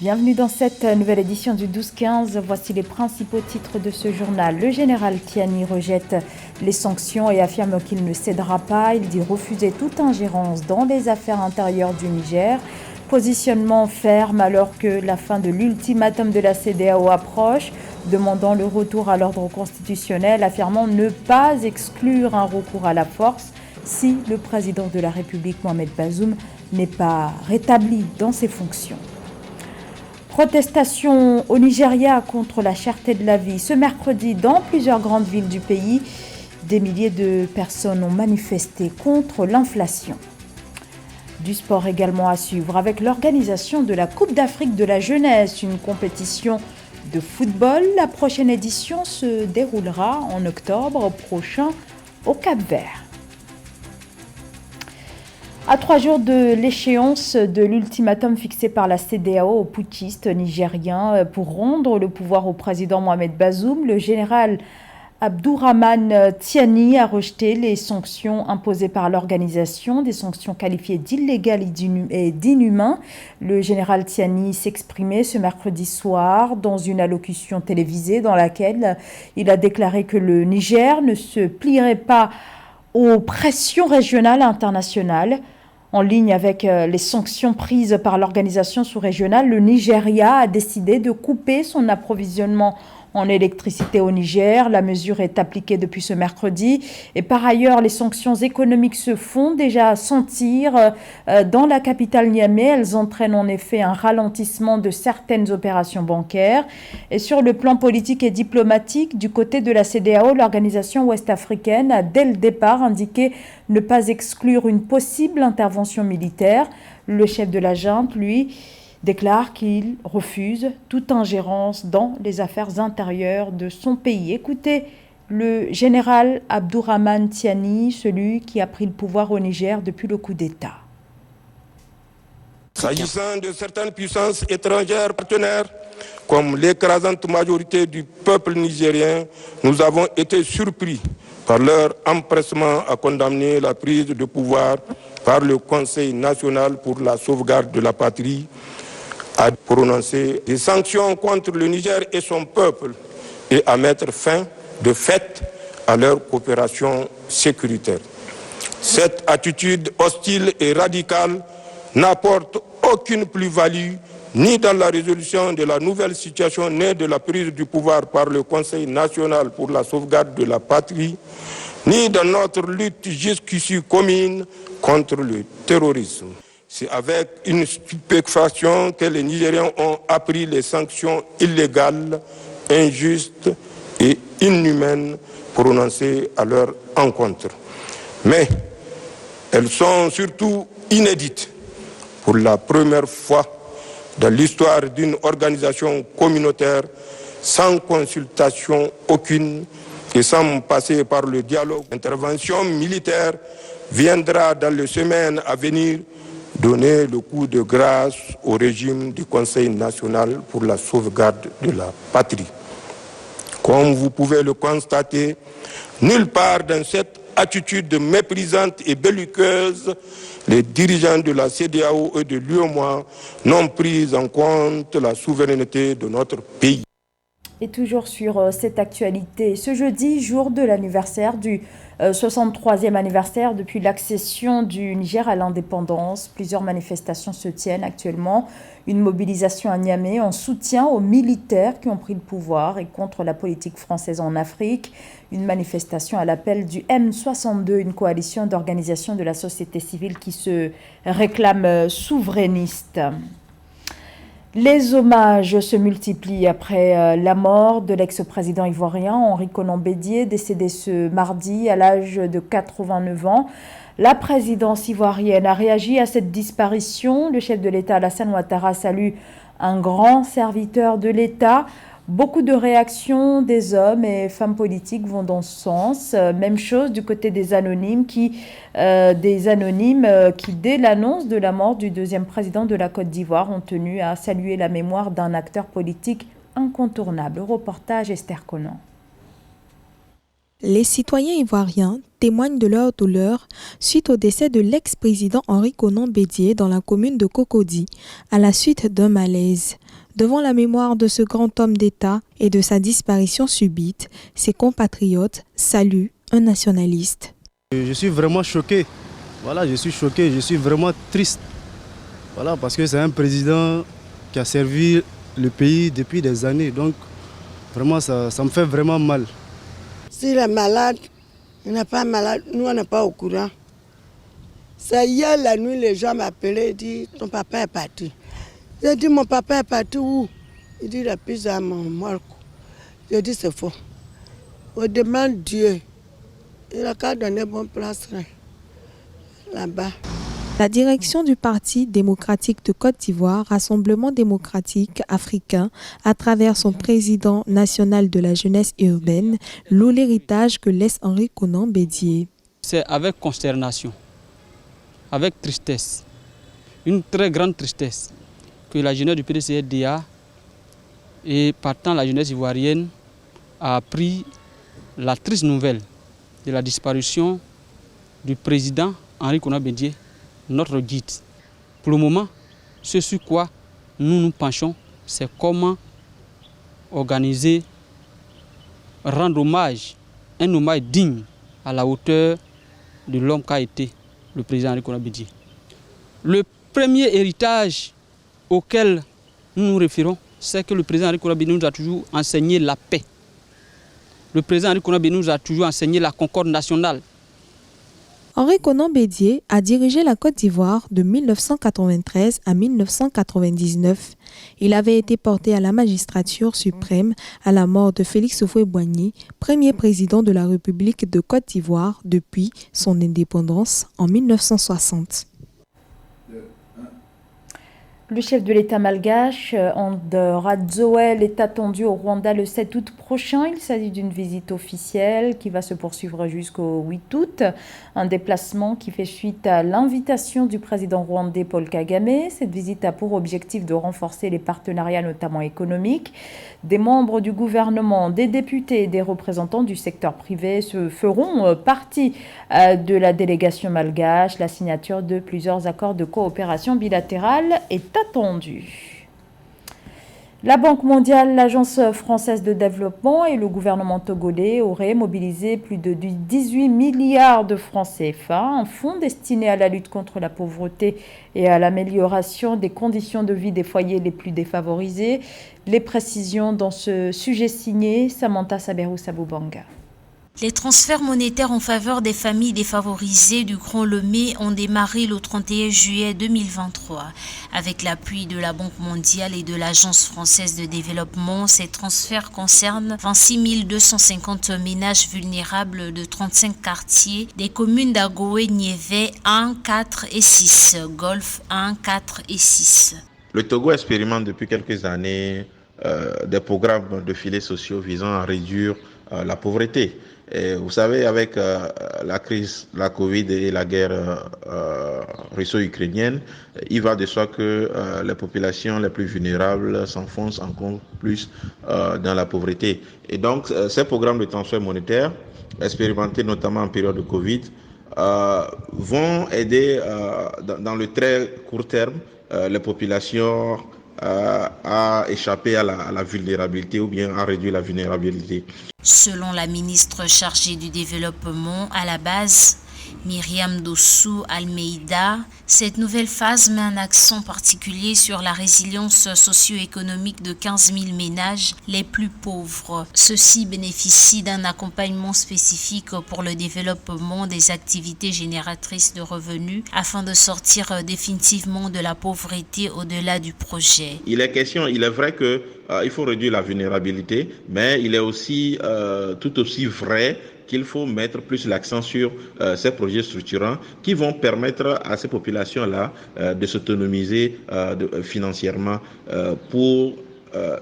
Bienvenue dans cette nouvelle édition du 12-15. Voici les principaux titres de ce journal. Le général Tiani rejette les sanctions et affirme qu'il ne cédera pas. Il dit refuser toute ingérence dans les affaires intérieures du Niger. Positionnement ferme alors que la fin de l'ultimatum de la CEDEAO approche, demandant le retour à l'ordre constitutionnel, affirmant ne pas exclure un recours à la force si le président de la République, Mohamed Bazoum, n'est pas rétabli dans ses fonctions. Protestation au Nigeria contre la cherté de la vie. Ce mercredi, dans plusieurs grandes villes du pays, des milliers de personnes ont manifesté contre l'inflation. Du sport également à suivre avec l'organisation de la Coupe d'Afrique de la jeunesse, une compétition de football. La prochaine édition se déroulera en octobre prochain au Cap-Vert. À 3 jours de l'échéance de l'ultimatum fixé par la CEDEAO aux putschistes nigériens pour rendre le pouvoir au président Mohamed Bazoum, le général Abdourahmane Tiani a rejeté les sanctions imposées par l'organisation, des sanctions qualifiées d'illégales et d'inhumaines. Le général Tiani s'exprimait ce mercredi soir dans une allocution télévisée dans laquelle il a déclaré que le Niger ne se plierait pas aux pressions régionales et internationales. En ligne avec les sanctions prises par l'organisation sous-régionale, le Nigeria a décidé de couper son approvisionnement en électricité au Niger. La mesure est appliquée depuis ce mercredi. Et par ailleurs, les sanctions économiques se font déjà sentir dans la capitale Niamey. Elles entraînent en effet un ralentissement de certaines opérations bancaires. Et sur le plan politique et diplomatique, du côté de la CEDEAO, l'organisation ouest-africaine a dès le départ indiqué ne pas exclure une possible intervention militaire. Le chef de la junte, lui, déclare qu'il refuse toute ingérence dans les affaires intérieures de son pays. Écoutez le général Abdourahmane Tiani, celui qui a pris le pouvoir au Niger depuis le coup d'État. S'agissant de certaines puissances étrangères partenaires, comme l'écrasante majorité du peuple nigérien, nous avons été surpris par leur empressement à condamner la prise de pouvoir par le Conseil national pour la sauvegarde de la patrie, à prononcer des sanctions contre le Niger et son peuple et à mettre fin de fait à leur coopération sécuritaire. Cette attitude hostile et radicale n'apporte aucune plus-value ni dans la résolution de la nouvelle situation née de la prise du pouvoir par le Conseil national pour la sauvegarde de la patrie, ni dans notre lutte jusqu'ici commune contre le terrorisme. C'est avec une stupéfaction que les Nigériens ont appris les sanctions illégales, injustes et inhumaines prononcées à leur encontre. Mais elles sont surtout inédites. Pour la première fois dans l'histoire d'une organisation communautaire, sans consultation aucune et sans passer par le dialogue, l'intervention militaire viendra dans les semaines à venir donner le coup de grâce au régime du Conseil national pour la sauvegarde de la patrie. Comme vous pouvez le constater, nulle part dans cette attitude méprisante et belliqueuse, les dirigeants de la CEDEAO et de l'UEMOA n'ont pris en compte la souveraineté de notre pays. Et toujours sur cette actualité, ce jeudi, jour de l'anniversaire du 63e anniversaire depuis l'accession du Niger à l'indépendance, plusieurs manifestations se tiennent actuellement. Une mobilisation à Niamey en soutien aux militaires qui ont pris le pouvoir et contre la politique française en Afrique. Une manifestation à l'appel du M62, une coalition d'organisations de la société civile qui se réclame souverainiste. Les hommages se multiplient après la mort de l'ex-président ivoirien Henri Konan Bédié, décédé ce mardi à l'âge de 89 ans. La présidence ivoirienne a réagi à cette disparition. Le chef de l'État, Alassane Ouattara, salue un grand serviteur de l'État. Beaucoup de réactions des hommes et femmes politiques vont dans ce sens. Même chose du côté des anonymes qui, dès l'annonce de la mort du deuxième président de la Côte d'Ivoire, ont tenu à saluer la mémoire d'un acteur politique incontournable. Reportage Esther Conan. Les citoyens ivoiriens témoignent de leur douleur suite au décès de l'ex-président Henri Konan Bédié dans la commune de Cocody, à la suite d'un malaise. Devant la mémoire de ce grand homme d'État et de sa disparition subite, ses compatriotes saluent un nationaliste. Je suis vraiment choqué. Voilà, je suis choqué, je suis vraiment triste. Voilà, parce que c'est un président qui a servi le pays depuis des années. Donc, vraiment, ça me fait vraiment mal. S'il est malade, il n'est pas malade, nous, on n'est pas au courant. C'est hier la nuit, les gens m'appelaient et disent ton papa est parti. J'ai dit mon papa est parti où? Il dit il est plus à mon morgue. J'ai dit c'est faux. On demande Dieu. Il a qu'à donner bonne place là-bas. La direction du Parti démocratique de Côte d'Ivoire, Rassemblement démocratique africain, à travers son président national de la jeunesse urbaine, loue l'héritage que laisse Henri Konan Bédié. C'est avec consternation, avec tristesse, une très grande tristesse, que la jeunesse du PDCDA et partant la jeunesse ivoirienne a appris la triste nouvelle de la disparition du président Henri Konan Bédié, notre guide. Pour le moment, ce sur quoi nous nous penchons, c'est comment organiser, rendre hommage, un hommage digne à la hauteur de l'homme qu'a été le président Henri Konan Bédié. Le premier héritage auquel nous nous référons, c'est que le président Henri Konan Bédié nous a toujours enseigné la paix. Le président Henri Konan Bédié nous a toujours enseigné la concorde nationale. Henri Konan Bédié a dirigé la Côte d'Ivoire de 1993 à 1999. Il avait été porté à la magistrature suprême à la mort de Félix Houphouët-Boigny, premier président de la République de Côte d'Ivoire depuis son indépendance en 1960. Le chef de l'État malgache, André Rajoelina, est attendu au Rwanda le 7 août prochain. Il s'agit d'une visite officielle qui va se poursuivre jusqu'au 8 août. Un déplacement qui fait suite à l'invitation du président rwandais Paul Kagame. Cette visite a pour objectif de renforcer les partenariats, notamment économiques. Des membres du gouvernement, des députés et des représentants du secteur privé se feront partie de la délégation malgache. La signature de plusieurs accords de coopération bilatérale est attendue. La Banque mondiale, l'Agence française de développement et le gouvernement togolais auraient mobilisé plus de 18 milliards de francs CFA, un fonds destiné à la lutte contre la pauvreté et à l'amélioration des conditions de vie des foyers les plus défavorisés. Les précisions dans ce sujet signé Samantha Saberou-Saboubanga. Les transferts monétaires en faveur des familles défavorisées du Grand Lomé ont démarré le 31 juillet 2023. Avec l'appui de la Banque mondiale et de l'Agence française de développement, ces transferts concernent 26 250 ménages vulnérables de 35 quartiers des communes d'Agoé, Niévé 1, 4 et 6, Golfe 1, 4 et 6. Le Togo expérimente depuis quelques années des programmes de filets sociaux visant à réduire la pauvreté. Et vous savez, avec la crise, la Covid et la guerre russo-ukrainienne, il va de soi que les populations les plus vulnérables s'enfoncent encore plus dans la pauvreté. Et donc, ces programmes de transfert monétaire, expérimentés notamment en période de Covid, vont aider dans le très court terme les populations à échapper à la vulnérabilité ou bien à réduire la vulnérabilité. Selon la ministre chargée du développement à la base, Myriam Dossou Almeida, cette nouvelle phase met un accent particulier sur la résilience socio-économique de 15 000 ménages les plus pauvres. Ceux-ci bénéficient d'un accompagnement spécifique pour le développement des activités génératrices de revenus afin de sortir définitivement de la pauvreté au-delà du projet. Il est vrai qu'il faut réduire la vulnérabilité, mais il est aussi tout aussi vrai qu'il faut mettre plus l'accent sur ces projets structurants qui vont permettre à ces populations-là de s'autonomiser financièrement pour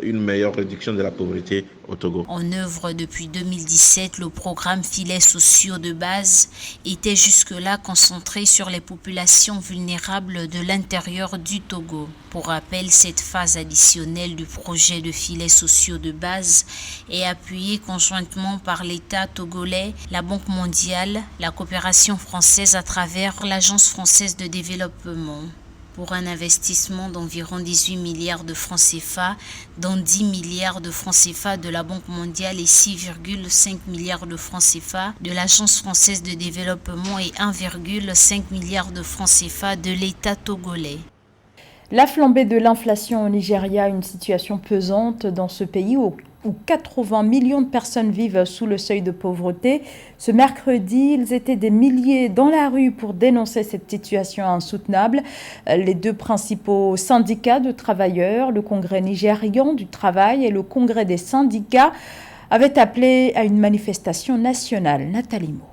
une meilleure réduction de la pauvreté au Togo. En œuvre depuis 2017, le programme Filets sociaux de base était jusque-là concentré sur les populations vulnérables de l'intérieur du Togo. Pour rappel, cette phase additionnelle du projet de filets sociaux de base est appuyée conjointement par l'État togolais, la Banque mondiale, la coopération française à travers l'Agence française de développement, pour un investissement d'environ 18 milliards de francs CFA, dont 10 milliards de francs CFA de la Banque mondiale et 6,5 milliards de francs CFA de l'Agence française de développement et 1,5 milliard de francs CFA de l'État togolais. La flambée de l'inflation au Nigeria, une situation pesante dans ce pays où 80 millions de personnes vivent sous le seuil de pauvreté. Ce mercredi, ils étaient des milliers dans la rue pour dénoncer cette situation insoutenable. Les deux principaux syndicats de travailleurs, le Congrès nigérian du travail et le Congrès des syndicats, avaient appelé à une manifestation nationale. Nathalie Moore.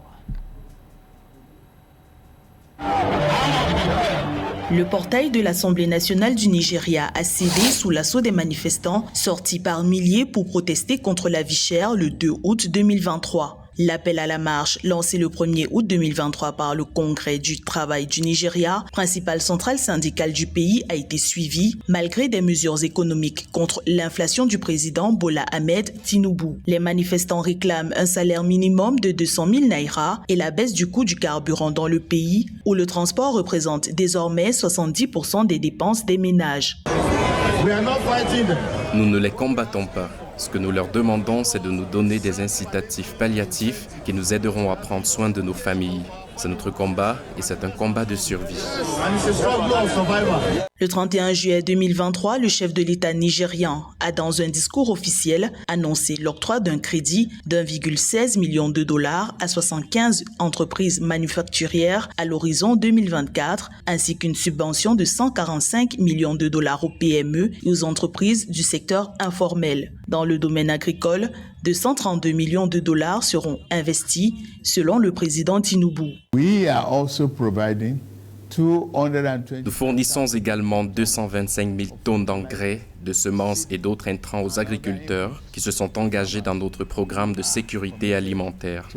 Le portail de l'Assemblée nationale du Nigeria a cédé sous l'assaut des manifestants sortis par milliers pour protester contre la vie chère le 2 août 2023. L'appel à la marche, lancé le 1er août 2023 par le Congrès du travail du Nigeria, principale centrale syndicale du pays, a été suivi malgré des mesures économiques contre l'inflation du président Bola Ahmed Tinubu. Les manifestants réclament un salaire minimum de 200 000 naira et la baisse du coût du carburant dans le pays, où le transport représente désormais 70% des dépenses des ménages. Nous ne les combattons pas. Ce que nous leur demandons, c'est de nous donner des incitatifs palliatifs qui nous aideront à prendre soin de nos familles. C'est notre combat et c'est un combat de survie. Le 31 juillet 2023, le chef de l'État nigérian a, dans un discours officiel, annoncé l'octroi d'un crédit d'1,16 million de dollars à 75 entreprises manufacturières à l'horizon 2024, ainsi qu'une subvention de 145 millions de dollars aux PME et aux entreprises du secteur informel. Dans le domaine agricole, 232 millions de dollars seront investis, selon le président Tinubu. Nous fournissons également 225 000 tonnes d'engrais, de semences et d'autres intrants aux agriculteurs qui se sont engagés dans notre programme de sécurité alimentaire.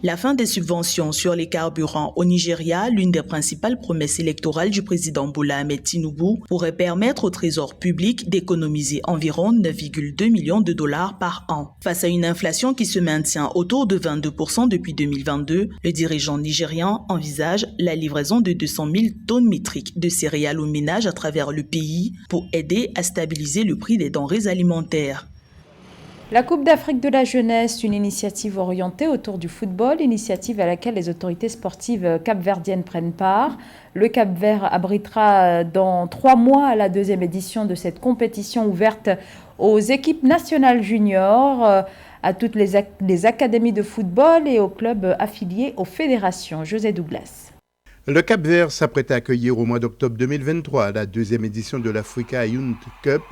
La fin des subventions sur les carburants au Nigeria, l'une des principales promesses électorales du président Bola Ahmed Tinubu, pourrait permettre au trésor public d'économiser environ 9,2 millions de dollars par an. Face à une inflation qui se maintient autour de 22% depuis 2022, le dirigeant nigérian envisage la livraison de 200 000 tonnes métriques de céréales aux ménages à travers le pays pour aider à stabiliser le prix des denrées alimentaires. La Coupe d'Afrique de la jeunesse, une initiative orientée autour du football, initiative à laquelle les autorités sportives capverdiennes prennent part. Le Cap-Vert abritera dans 3 mois la 2e édition de cette compétition ouverte aux équipes nationales juniors, à toutes les académies de football et aux clubs affiliés aux fédérations. José Douglas. Le Cap-Vert s'apprête à accueillir au mois d'octobre 2023 la 2e édition de l'Africa Youth Cup.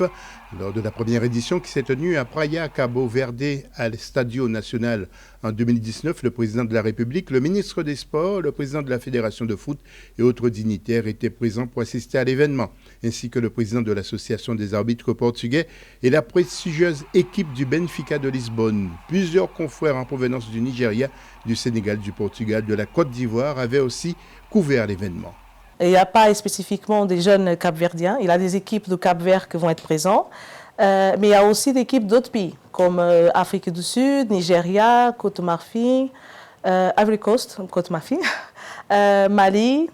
Lors de la première édition qui s'est tenue à Praia, Cabo Verde, à l'Estadio Nacional en 2019, le président de la République, le ministre des Sports, le président de la Fédération de foot et autres dignitaires étaient présents pour assister à l'événement, ainsi que le président de l'Association des arbitres portugais et la prestigieuse équipe du Benfica de Lisbonne. Plusieurs confrères en provenance du Nigeria, du Sénégal, du Portugal, de la Côte d'Ivoire avaient aussi couvert l'événement. Il n'y a pas spécifiquement des jeunes capverdiens, il y a des équipes de Cap-Vert qui vont être présentes, mais il y a aussi des équipes d'autres pays, comme Afrique du Sud, Nigeria, Côte-Marfil, Ivory Coast, Côte-Marfil, Mali,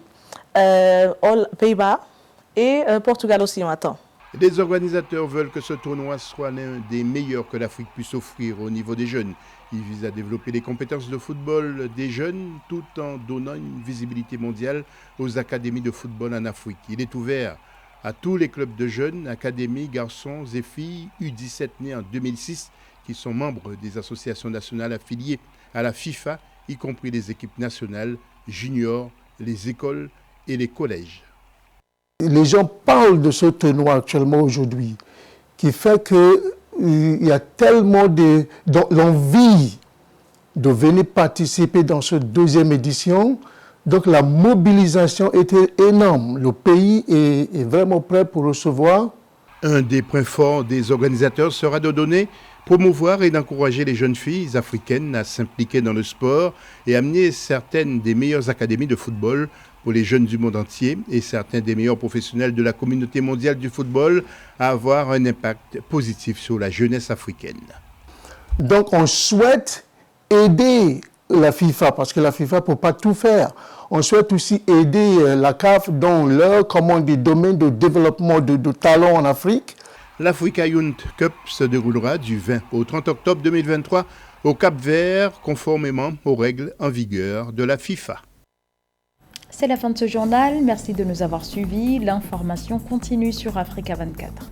Pays-Bas et Portugal aussi, on attend. Les organisateurs veulent que ce tournoi soit l'un des meilleurs que l'Afrique puisse offrir au niveau des jeunes. Il vise à développer les compétences de football des jeunes tout en donnant une visibilité mondiale aux académies de football en Afrique. Il est ouvert à tous les clubs de jeunes, académies, garçons et filles U17 nés en 2006 qui sont membres des associations nationales affiliées à la FIFA, y compris les équipes nationales, juniors, les écoles et les collèges. Les gens parlent de ce tournoi actuellement aujourd'hui, qui fait qu'il y a tellement l'envie de venir participer dans cette 2e édition. Donc la mobilisation était énorme. Le pays est vraiment prêt pour recevoir Un des points forts des organisateurs sera de donner, promouvoir et d'encourager les jeunes filles africaines à s'impliquer dans le sport et amener certaines des meilleures académies de football pour les jeunes du monde entier et certains des meilleurs professionnels de la communauté mondiale du football à avoir un impact positif sur la jeunesse africaine. Donc on souhaite aider la FIFA, parce que la FIFA ne peut pas tout faire. On souhaite aussi aider la CAF dans leur domaine de développement de talents en Afrique. L'Africa Youth Cup se déroulera du 20 au 30 octobre 2023 au Cap-Vert, conformément aux règles en vigueur de la FIFA. C'est la fin de ce journal. Merci de nous avoir suivis. L'information continue sur Africa 24.